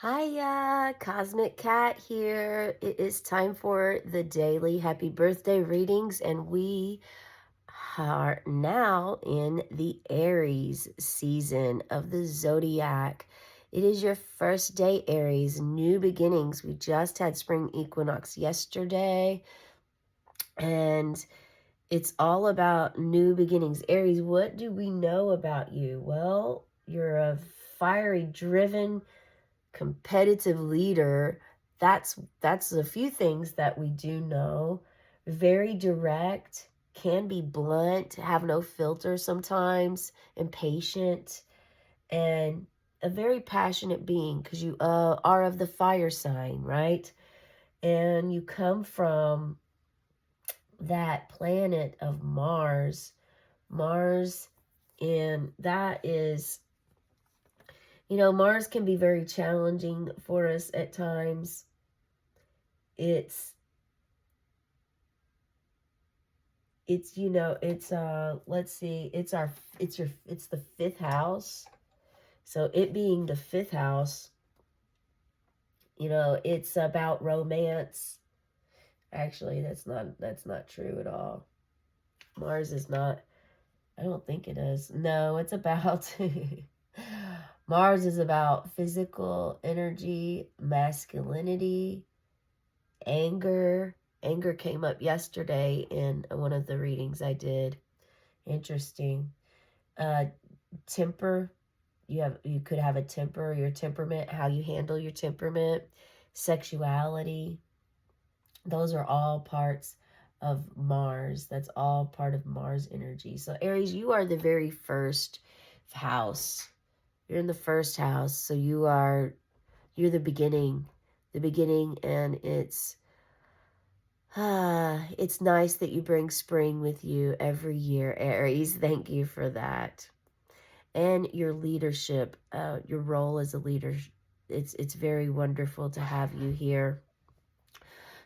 Hiya, Cosmic Cat here. It is time for the daily happy birthday readings, and we are now in the Aries season of the zodiac. It is your first day, Aries, new beginnings. We just had spring equinox yesterday, and it's all about new beginnings. Aries, what do we know about you? Well, you're a fiery, driven, competitive leader. That's a few things that we do know. Very direct, can be blunt, have no filter sometimes, impatient, and a very passionate being because you are of the fire sign, right? And you come from that planet of Mars, and that is, Mars can be very challenging for us at times. It's let's see, it's the fifth house. So it being the fifth house, it's about romance. Actually, that's not true at all. Mars is not, I don't think it is. No, it's about Mars is about physical energy, masculinity, anger. Anger came up yesterday in one of the readings I did. Interesting. Uh, Temper. You could have a temper, your temperament, how you handle your temperament, sexuality. Those are all parts of Mars. That's all part of Mars energy. So Aries, you are the very first house. You're in the first house. So you're the beginning, and it's nice that you bring spring with you every year, Aries. Thank you for that. And your leadership, your role as a leader. It's very wonderful to have you here.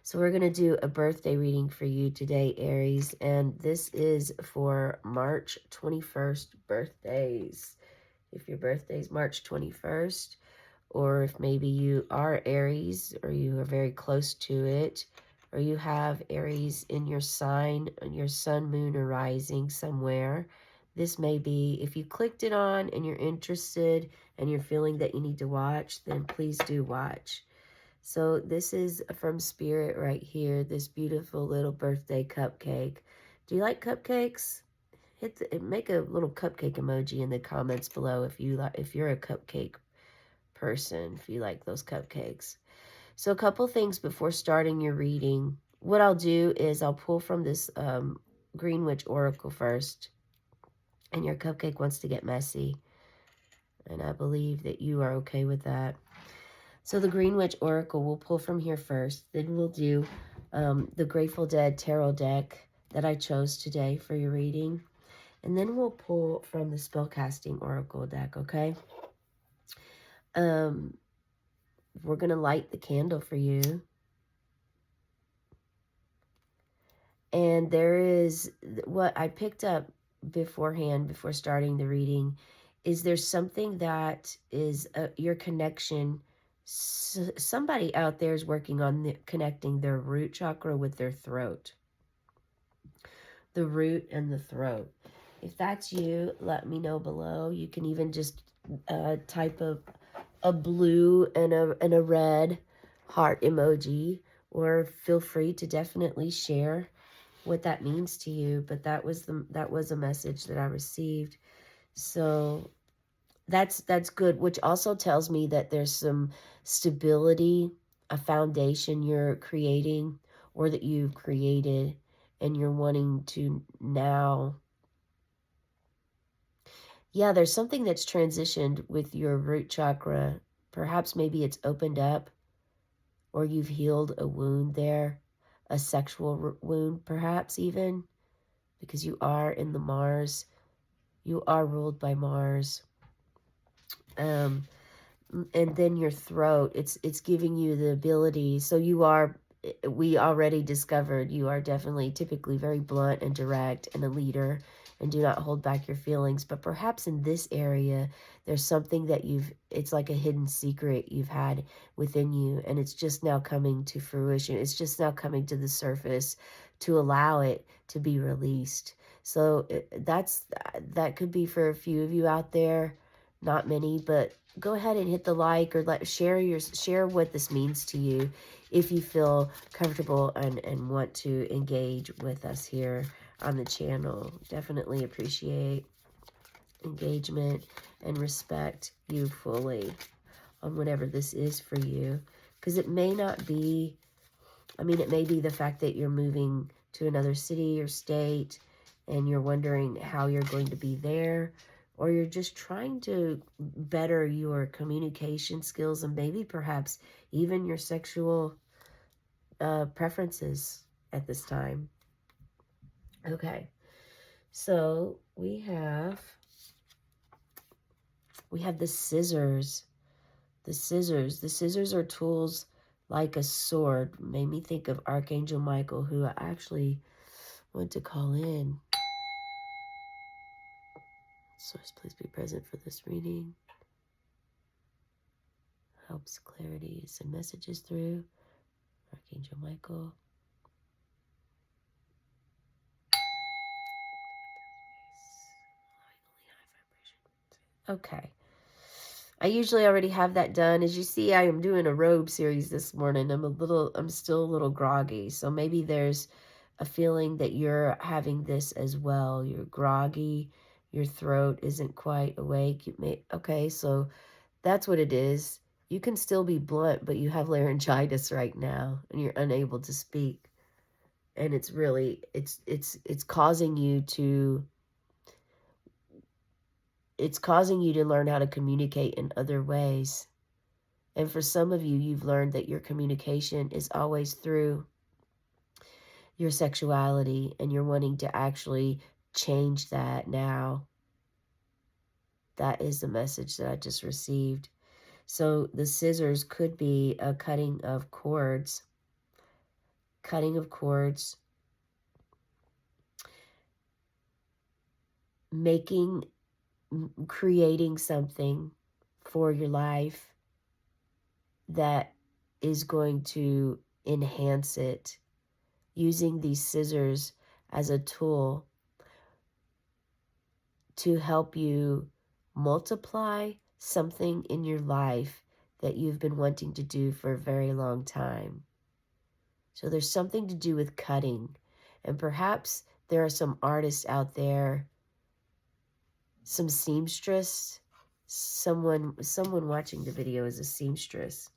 So we're going to do a birthday reading for you today, Aries, and this is for March 21st birthdays. If your birthday is March 21st, or if maybe you are Aries, or you are very close to it, or you have Aries in your sign, on your sun, moon, or rising somewhere. This may be, if you clicked it on and you're interested and you're feeling that you need to watch, then please do watch. So this is from Spirit right here, this beautiful little birthday cupcake. Do you like cupcakes? Make a little cupcake emoji in the comments below if you're a cupcake person, if you like those cupcakes. So a couple things before starting your reading. What I'll do is I'll pull from this Green Witch Oracle first. And your cupcake wants to get messy. And I believe that you are okay with that. So the Green Witch Oracle we'll pull from here first. Then we'll do the Grateful Dead Tarot deck that I chose today for your reading. And then we'll pull from the Spellcasting Oracle deck, okay? We're going to light the candle for you. And there is what I picked up beforehand, before starting the reading, is there's something that is your connection. Somebody out there is working on connecting their root chakra with their throat. The root and the throat. If that's you, let me know below. You can even just type a blue and a red heart emoji, or feel free to definitely share what that means to you. But that was a message that I received. So that's good, which also tells me that there's some stability, a foundation you're creating, or that you've created, and you're wanting to now. Yeah, there's something that's transitioned with your root chakra. Perhaps maybe it's opened up, or you've healed a wound there, a sexual wound perhaps even, because you are in the Mars. You are ruled by Mars. And then your throat, it's giving you the ability. So we already discovered you are definitely typically very blunt and direct and a leader, and do not hold back your feelings. But perhaps in this area, there's something that it's like a hidden secret you've had within you, and it's just now coming to fruition. It's just now coming to the surface to allow it to be released. So that could be for a few of you out there, not many, but go ahead and hit the like, or share what this means to you if you feel comfortable and want to engage with us here on the channel. Definitely appreciate engagement and respect you fully on whatever this is for you. Because it may not be, it may be the fact that you're moving to another city or state and you're wondering how you're going to be there, or you're just trying to better your communication skills and maybe perhaps even your sexual preferences at this time. Okay, so we have the scissors. The scissors are tools like a sword. Made me think of Archangel Michael, who I actually want to call in. Source, please be present for this reading. Helps clarity. Send messages through. Archangel Michael. Okay. I usually already have that done. As you see, I am doing a robe series this morning. I'm still a little groggy. So maybe there's a feeling that you're having this as well. You're groggy. Your throat isn't quite awake. Okay, so that's what it is. You can still be blunt, but you have laryngitis right now and you're unable to speak. And it's really, it's causing you to learn how to communicate in other ways. And for some of you, you've learned that your communication is always through your sexuality, and you're wanting to actually change that now. That is the message that I just received. So the scissors could be a cutting of cords, creating something for your life that is going to enhance it, using these scissors as a tool to help you multiply something in your life that you've been wanting to do for a very long time. So there's something to do with cutting, and perhaps there are some artists out there, some seamstress, someone watching the video is a seamstress.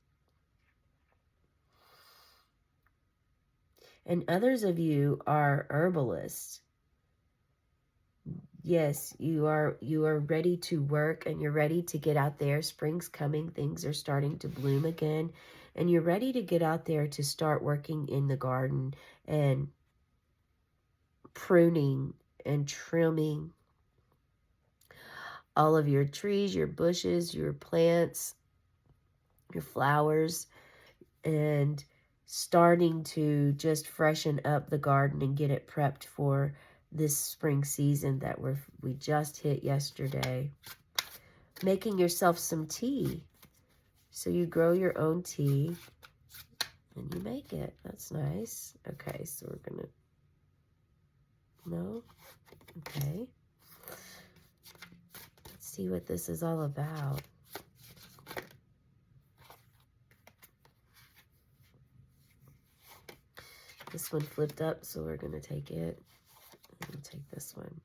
And others of you are herbalists. Yes, you are ready to work, and you're ready to get out there. Spring's coming, things are starting to bloom again, and you're ready to get out there to start working in the garden and pruning and trimming all of your trees, your bushes, your plants, your flowers, and starting to just freshen up the garden and get it prepped for this spring season that we just hit yesterday. Making yourself some tea. So you grow your own tea and you make it. That's nice. Okay, so we're gonna, no? Okay. Let's see what this is all about. This one flipped up, so we're gonna take it. I'm gonna take this one.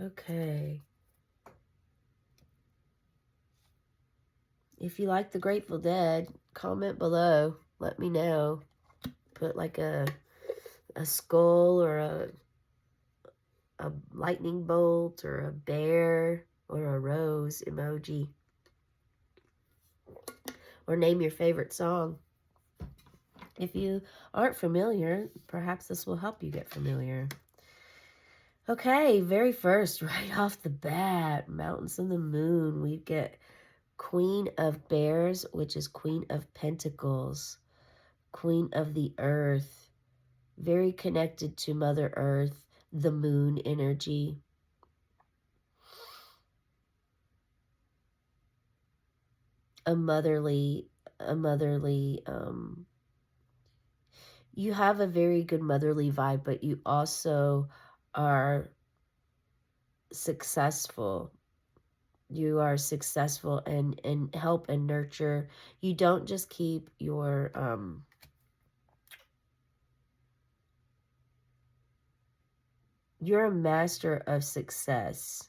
Okay. If you like the Grateful Dead, comment below. Let me know. Put like a skull or a lightning bolt or a bear or a rose emoji. Or name your favorite song. If you aren't familiar, perhaps this will help you get familiar. Okay, very first, right off the bat, Mountains of the Moon, we get Queen of Bears, which is Queen of Pentacles, Queen of the Earth, very connected to Mother Earth, the moon energy. A motherly, a motherly, you have a very good motherly vibe, but you also are successful. You are successful and help and nurture. You don't just keep you're a master of success.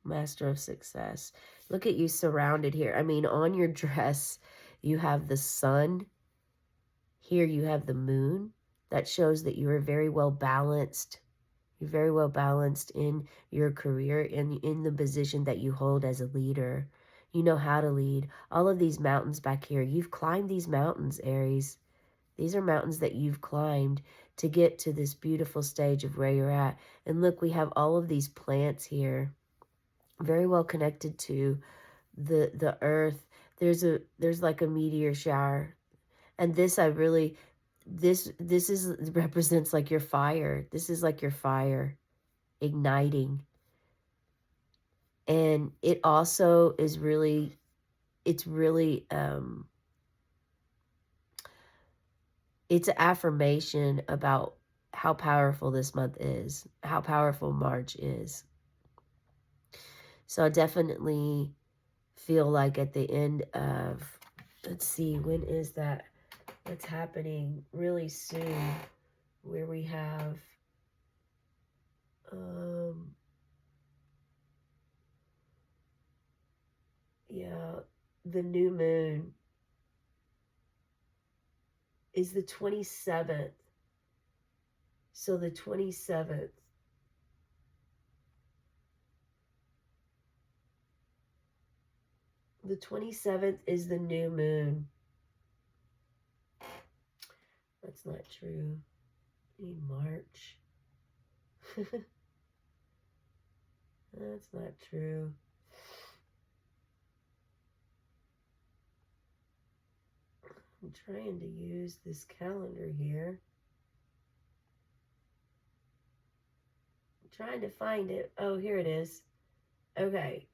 Master of success. Look at you surrounded here. I mean, on your dress, you have the sun. Here you have the moon. That shows that you are very well balanced. You're very well balanced in your career, in the position that you hold as a leader. You know how to lead. All of these mountains back here, you've climbed these mountains, Aries. These are mountains that you've climbed to get to this beautiful stage of where you're at. And look, we have all of these plants here, very well connected to the earth. There's like a meteor shower. And this is represents like your fire. This is like your fire igniting. And it also is really, it's really, it's an affirmation about how powerful this month is, how powerful March is. So I definitely feel like at the end of, let's see, when is that? It's happening really soon, where we have, yeah, the new moon is the 27th. So the 27th, the 27th is the new moon. That's not true. In March. That's not true. I'm trying to use this calendar here. I'm trying to find it. Oh, here it is. Okay.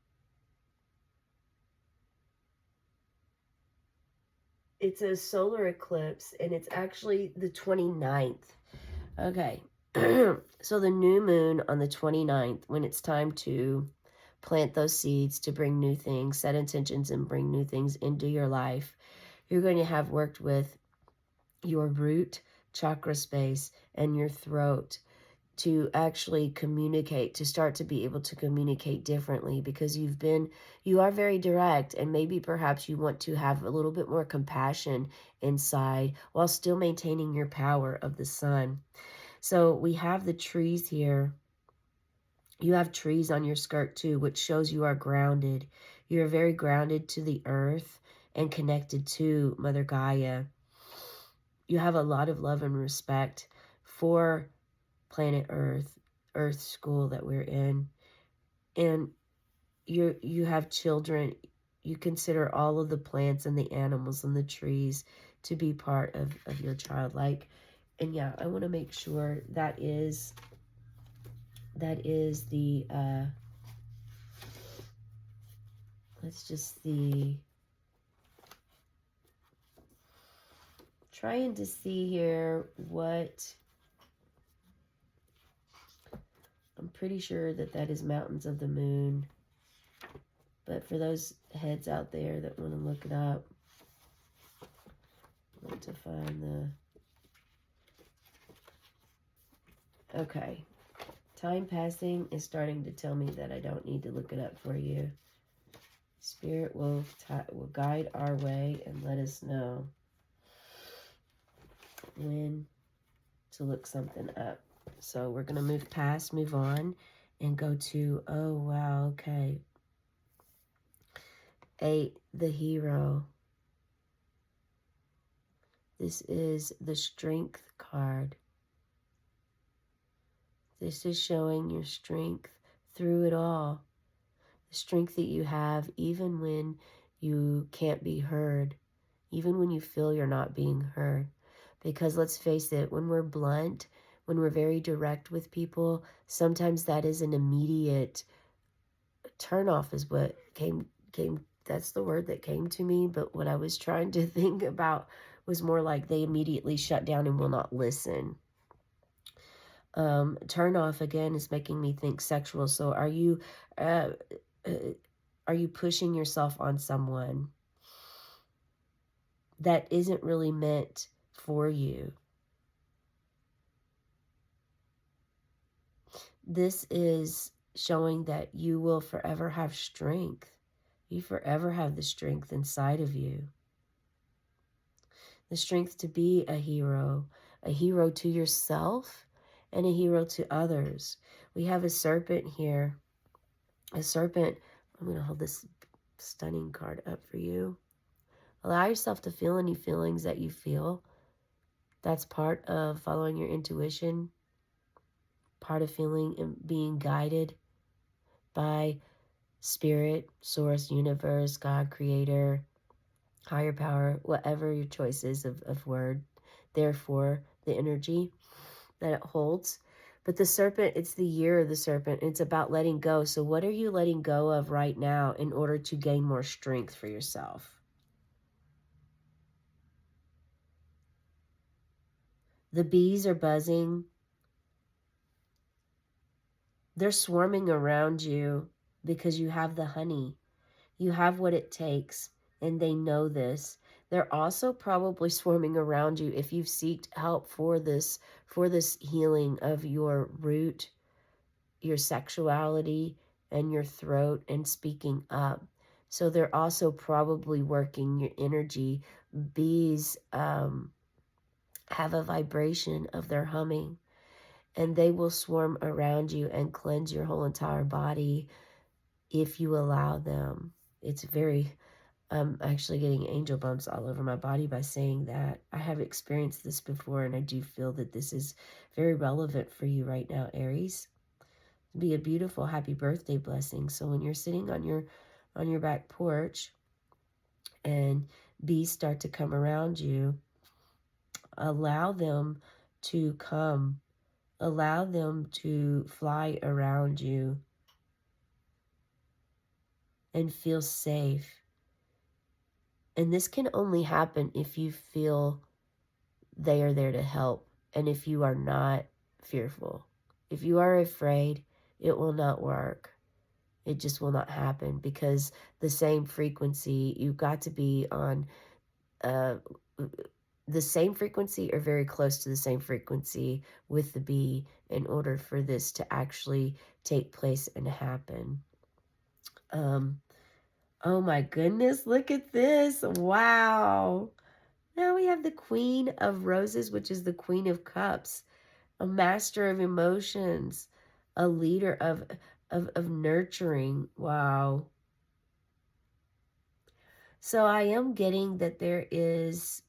It's a solar eclipse, and it's actually the 29th. Okay. So the new moon on the 29th, when it's time to plant those seeds, to bring new things, set intentions, and bring new things into your life, you're going to have worked with your root chakra space and your throat to actually communicate, to start to be able to communicate differently, because you are very direct, and maybe perhaps you want to have a little bit more compassion inside while still maintaining your power of the sun. So we have the trees here. You have trees on your skirt too, which shows you are grounded. You're very grounded to the earth and connected to Mother Gaia. You have a lot of love and respect for planet Earth, Earth school that we're in. And you have children. You consider all of the plants and the animals and the trees to be part of your childlike. And yeah, I want to make sure that is the let's just see, trying to see here what, I'm pretty sure that is Mountains of the Moon. But for those heads out there that want to look it up, I want to find the, okay. Time passing is starting to tell me that I don't need to look it up for you. Spirit will guide our way and let us know when to look something up. So we're going to move on, and go to, oh, wow, okay. 8, the Hero. This is the Strength card. This is showing your strength through it all. The strength that you have even when you can't be heard, even when you feel you're not being heard. Because let's face it, when we're blunt, when we're very direct with people, sometimes that is an immediate turn off is what came that's the word that came to me, but what I was trying to think about was more like they immediately shut down and will not listen. Turn off again is making me think sexual. So uh, uh, are you pushing yourself on someone that isn't really meant for you? This is showing that you will forever have strength. You forever have the strength inside of you, the strength to be a hero to yourself and a hero to others. We have a serpent here. A serpent. I'm going to hold this stunning card up for you. Allow yourself to feel any feelings that you feel. That's part of following your intuition, part of feeling and being guided by spirit, source, universe, God, creator, higher power, whatever your choice is of word. Therefore, the energy that it holds. But the serpent, it's the year of the serpent. It's about letting go. So what are you letting go of right now in order to gain more strength for yourself? The bees are buzzing. They're swarming around you because you have the honey. You have what it takes, and they know this. They're also probably swarming around you if you've sought help for this healing of your root, your sexuality, and your throat and speaking up. So they're also probably working your energy. Bees have a vibration of their humming, and they will swarm around you and cleanse your whole entire body if you allow them. It's very, I'm actually getting angel bumps all over my body by saying that. I have experienced this before, and I do feel that this is very relevant for you right now, Aries. Be a beautiful happy birthday blessing. So when you're sitting on your back porch and bees start to come around you, allow them to come. Allow them to fly around you and feel safe. And this can only happen if you feel they are there to help and if you are not fearful. If you are afraid, it will not work. It just will not happen because the same frequency, you've got to be on uh, the same frequency or very close to the same frequency with the bee in order for this to actually take place and happen. Um, oh my goodness, look at this. Wow. Now we have the Queen of Roses, which is the Queen of Cups, a master of emotions, a leader of nurturing. Wow. So I am getting that there is,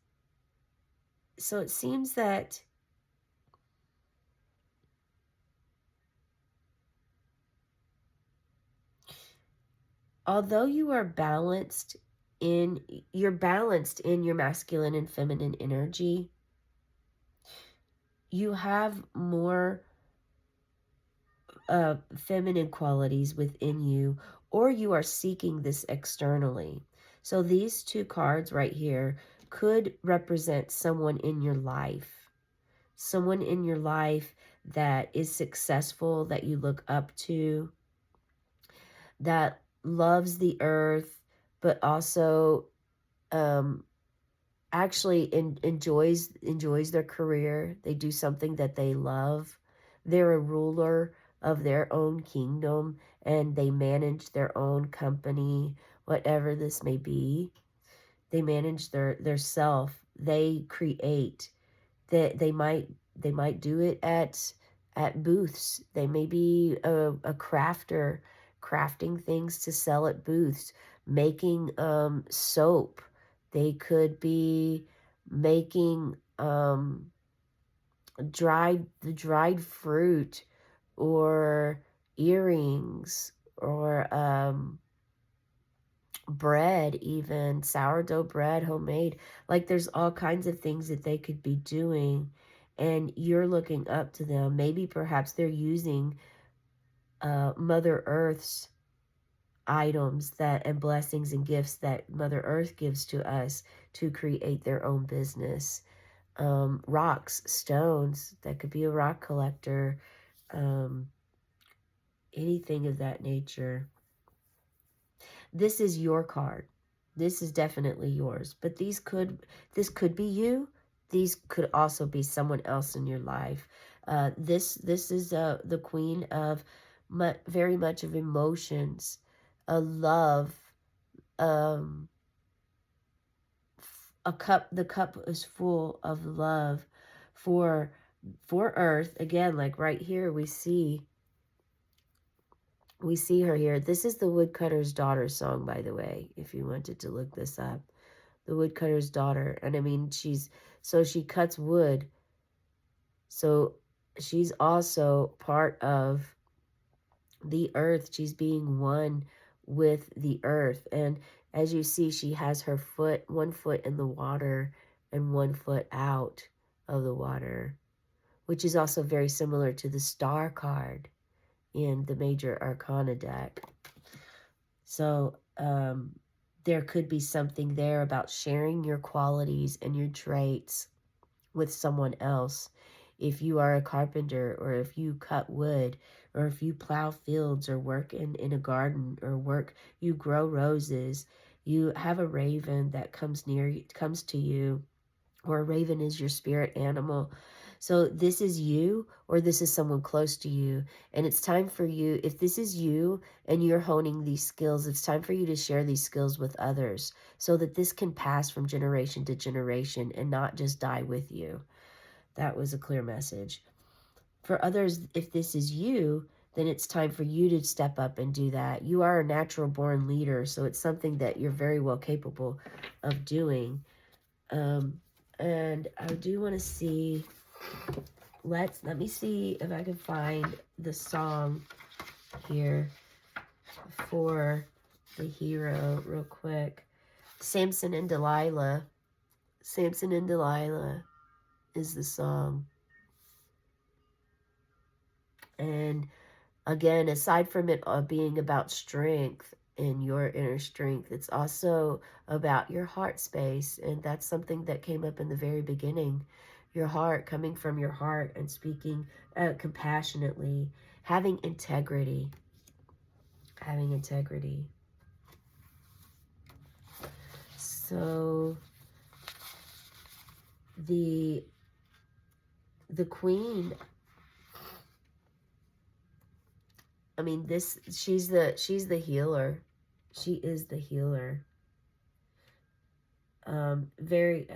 so it seems that although you're balanced in your masculine and feminine energy, you have more feminine qualities within you, or you are seeking this externally. So these two cards right here could represent someone in your life that is successful, that you look up to, that loves the earth, but also um, actually enjoys their career. They do something that they love. They're a ruler of their own kingdom and they manage their own company, whatever this may be. They manage their self. They create. They might do it at booths. They may be a crafter, crafting things to sell at booths, making soap. They could be making dried fruit or earrings or bread, even sourdough bread, homemade. Like there's all kinds of things that they could be doing. and you're looking up to them. Maybe perhaps they're using Mother Earth's items that and blessings and gifts that Mother Earth gives to us to create their own business. Rocks, stones, that could be a rock collector, um, anything of that nature. This is your card. This is definitely yours. But this could be you. These could also be someone else in your life. This is the queen of very much of emotions, a love, um, a cup. The cup is full of love for Earth. Again, like right here, we see her here. This is the woodcutter's daughter song, by the way, if you wanted to look this up. The woodcutter's daughter. And I mean, she cuts wood. So she's also part of the earth. She's being one with the earth. And as you see, she has her one foot in the water and one foot out of the water, which is also very similar to the star card in the Major Arcana deck. So there could be something there about sharing your qualities and your traits with someone else. If you are a carpenter, or if you cut wood, or if you plow fields, or work in a garden, or you grow roses, you have a raven that comes to you, or a raven is your spirit animal. So this is you, or this is someone close to you. And it's time for you, if this is you and you're honing these skills, it's time for you to share these skills with others so that this can pass from generation to generation and not just die with you. That was a clear message. For others, if this is you, then it's time for you to step up and do that. You are a natural born leader, so it's something that you're very well capable of doing. And I do want to see, let me see if I can find the song here for the hero real quick. Samson and Delilah. Samson and Delilah is the song. And again, aside from it being about strength and your inner strength, it's also about your heart space. And that's something that came up in the very beginning. Your heart, coming from your heart and speaking compassionately, having integrity. Having integrity. So the queen, I mean, she's the healer. She is the healer. Very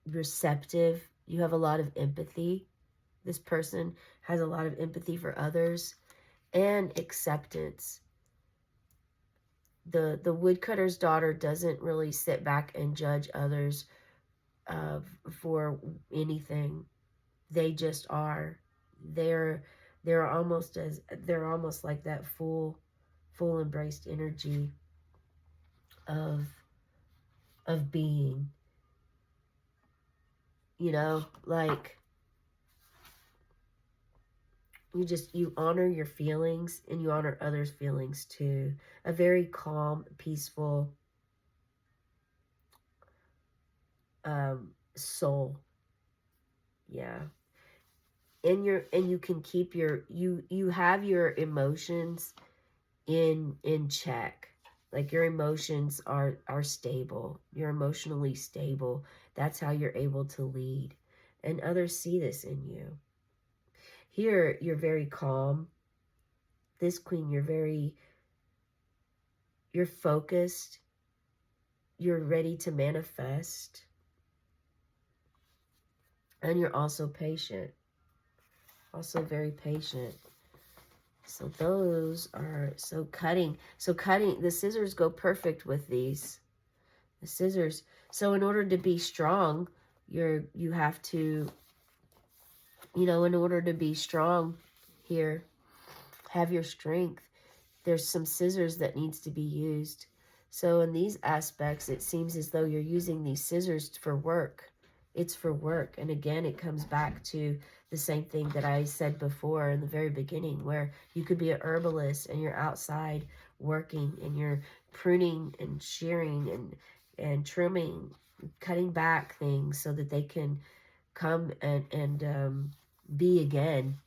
receptive. You have a lot of empathy. This person has a lot of empathy for others and acceptance. The woodcutter's daughter doesn't really sit back and judge others for anything. They just are. They're almost like that full embraced energy of being. You know, like you honor your feelings and you honor others' feelings too. A very calm, peaceful soul. Yeah. And you can keep you have your emotions in check. Like your emotions are stable. You're emotionally stable. That's how you're able to lead. And others see this in you. Here, you're very calm. This queen, you're focused. You're ready to manifest. And you're also patient. Also very patient. So those are, cutting, the scissors go perfect with these. The scissors. So in order to be strong, you have to, in order to be strong here, have your strength, there's some scissors that needs to be used. So in these aspects, it seems as though you're using these scissors for work. It's for work. And again, it comes back to the same thing that I said before in the very beginning, where you could be a herbalist and you're outside working and you're pruning and shearing and trimming, cutting back things so that they can come and be again,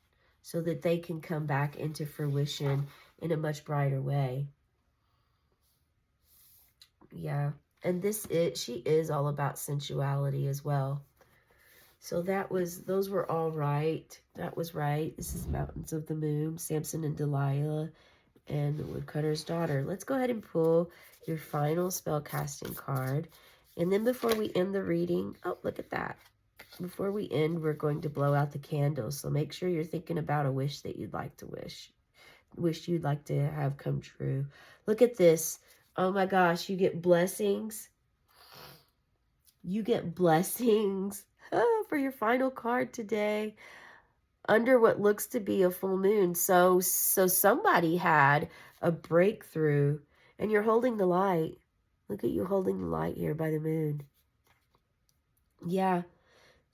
so that they can come back into fruition in a much brighter way. Yeah. And she is all about sensuality as well. So those were all right. That was right. This is Mountains of the Moon, Samson and Delilah, and the Woodcutter's Daughter. Let's go ahead and pull your final spell casting card. And then before we end the reading, oh, look at that. Before we end, we're going to blow out the candles. So make sure you're thinking about a wish that you'd like to wish you'd like to have come true. Look at this. Oh my gosh, you get blessings. You get blessings for your final card today under what looks to be a full moon. So somebody had a breakthrough, and you're holding the light. Look at you holding the light here by the moon. Yeah.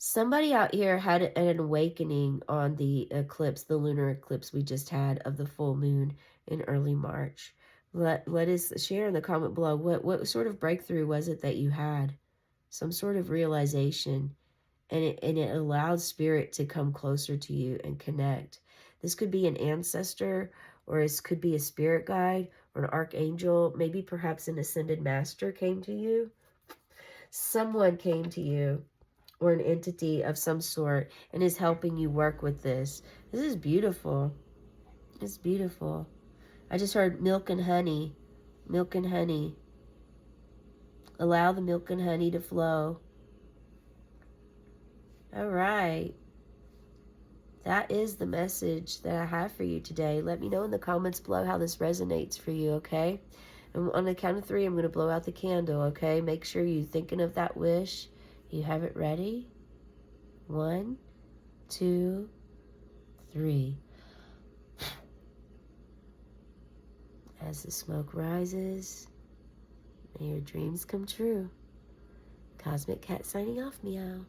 Somebody out here had an awakening on the eclipse, the lunar eclipse we just had of the full moon in early March. Let us share in the comment below what sort of breakthrough was it that you had? Some sort of realization, and it allowed spirit to come closer to you and connect. This could be an ancestor, or this could be a spirit guide or an archangel. Maybe perhaps an ascended master came to you. Someone came to you, or an entity of some sort, and is helping you work with this. This is beautiful. It's beautiful. I just heard milk and honey. Milk and honey. Allow the milk and honey to flow. All right. That is the message that I have for you today. Let me know in the comments below how this resonates for you, okay? And on the count of 3, I'm going to blow out the candle, okay? Make sure you're thinking of that wish. You have it ready. 1, 2, 3. As the smoke rises, may your dreams come true. Cosmic Cat signing off, meow.